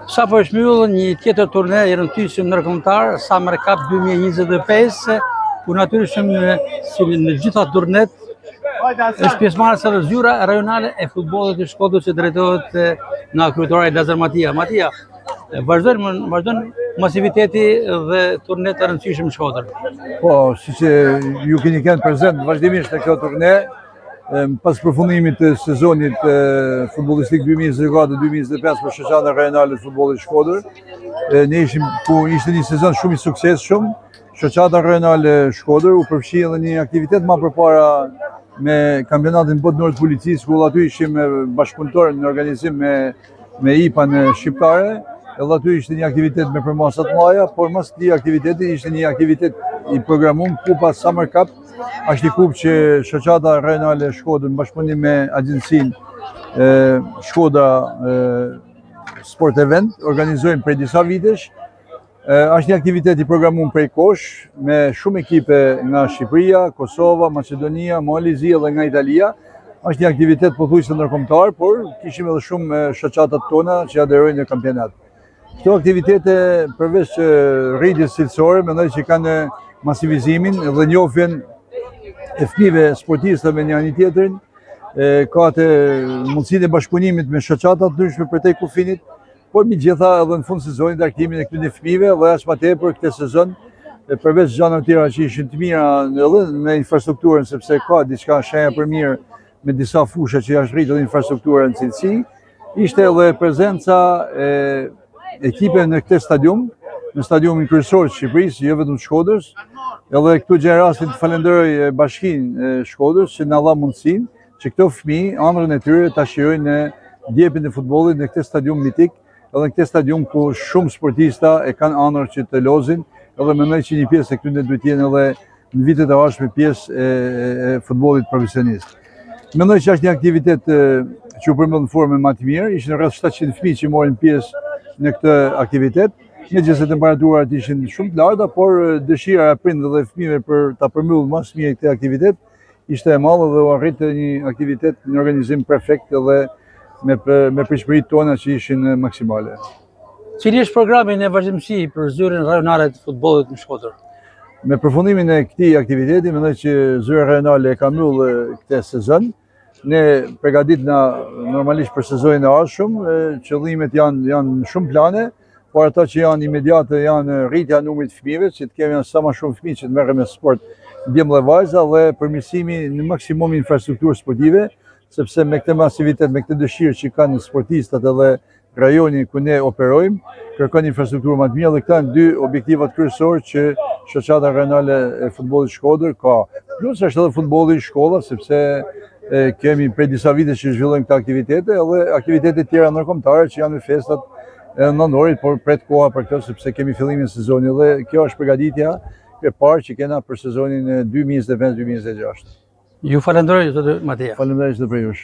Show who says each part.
Speaker 1: Sa po shmyll një tjetër turne i rëndësishëm ndërkombëtar, Summer Cup 2025, ku natyrisht si në gjitha turnet është pjesëmarrës edhe zyra rajonale e futbollit të Shkodrës që drejtohet nga kryetari Lazar Matia. Matia, vazhdon masiviteti dhe turnet e rëndësishëm në Shkodër.
Speaker 2: Po, siç ju keni qenë prezent vazhdimisht në këtë turne, pas përfundimit të sezonit futbollistik 2024-2025 për shoqata rajonale të futbollit Shkodër, ne ishte një sezon shumë i suksesshëm. Shoqata rajonale Shkodër u përfshi edhe një aktivitet më përpara me kampionatin botëror të policisë, ku aty ishim bashkëpunëtor në organizim me IPA-n shqiptare. Edhe aty ishte një aktivitet me përmasa të mëdha, por mas këtij aktiviteti ishte një aktivitet i programuar Kupa Summer Cup. Është një kupë që shoqata rajonale Shkodër në bashkëpunim me agjencinë Shkodra Sport Event organizojnë prej disa vitesh. Është një aktivitet i programuar prej kosh me shumë ekipe nga Shqipëria, Kosova, Maqedonia, Malizia dhe nga Italia. Është një aktivitet pothuajse ndërkombëtar, por kishim edhe shumë shoqatat tona që aderojnë në kampionat. Këto aktivitete përveç rritjes cilësore, mendoj që kanë masivizimin dhe njohjen e fëmijëve sportistë me njëri tjetrin, ka të mundësinë e bashkëpunimit me shoqata të ndryshme përtej kufinit, por megjithatë edhe në fund sezonit argëtimin e këtyre fëmijëve dhe as më tepër këtë sezon përveç gjëra të tjera që ishin të mira edhe me infrastrukturën, sepse ka diçka shenja për mirë me disa fusha që janë rritur infrastruktura në cilësi, ishte edhe prezenca e ekipe në këtë stadium, në stadiumin kryesor të Shqipërisë, jo vetëm të Shkodrës. Edhe këtu gjej rastin të falenderoj Bashkinë e Shkodrës që na dha mundësinë që këto fëmijë ëndrrën e tyre ta shijojnë në ndjepjen e futbollit në këtë stadium mitik, edhe në këtë stadium ku shumë sportista e kanë ëndrrë që të lozin, edhe mendoj që një pjesë e këtyre duhet të jenë edhe në vitet e ardhshme pjesë e futbollit profesionist. Mendoj që është një aktivitet që u përmend në formë më të mirë, ishin rreth 700 fëmijë që morin pjesë në këtë aktivitet. Megjithëse temperaturat ishin shumë të larta, por dëshira e prindërve dhe fëmijëve për ta përmbyllur më së miri këtë aktivitet ishte e madhe dhe u arriti një aktivitet në organizim perfekt dhe me pritshmëritë tona që ishin maksimale.
Speaker 1: Cili është programi në vazhdimsi për zyrën rajonale të futbollit në Shkodër?
Speaker 2: Me përfundimin e këtij aktiviteti, mendoj që zyra rajonale e ka mbyllur këtë sezon. Ne përgatitna normalisht për sezonin e ardhshëm, qëllimet janë shumë plane, por ato që janë imediate janë rritja e numrit të fëmijëve, që të kemi sa më shumë fëmijë që të merren me sport djem dhe vajza dhe përmirësimi në maksimum infrastrukturë sportive, sepse me këtë masivitet, me këtë dëshirë që kanë sportistët edhe rajoni ku ne operojmë, kërkon infrastrukturë më të mirë dhe këta janë dy objektivat kryesorë që shoqata rajonale e futbollit Shkodër ka. Plus është edhe futbolli i shkolla, sepse kemi prej disa vite që zhvillojmë këta aktivitete edhe aktivitete tjera ndërkombëtare që janë me festat e nëntorit, por pret koha për këtë sepse kemi fillimin e sezonit dhe kjo është përgatitja e parë që kena për sezonin 2025-2026.
Speaker 1: Ju falenderoj, zotë Matia.
Speaker 2: Faleminderit edhe për jush.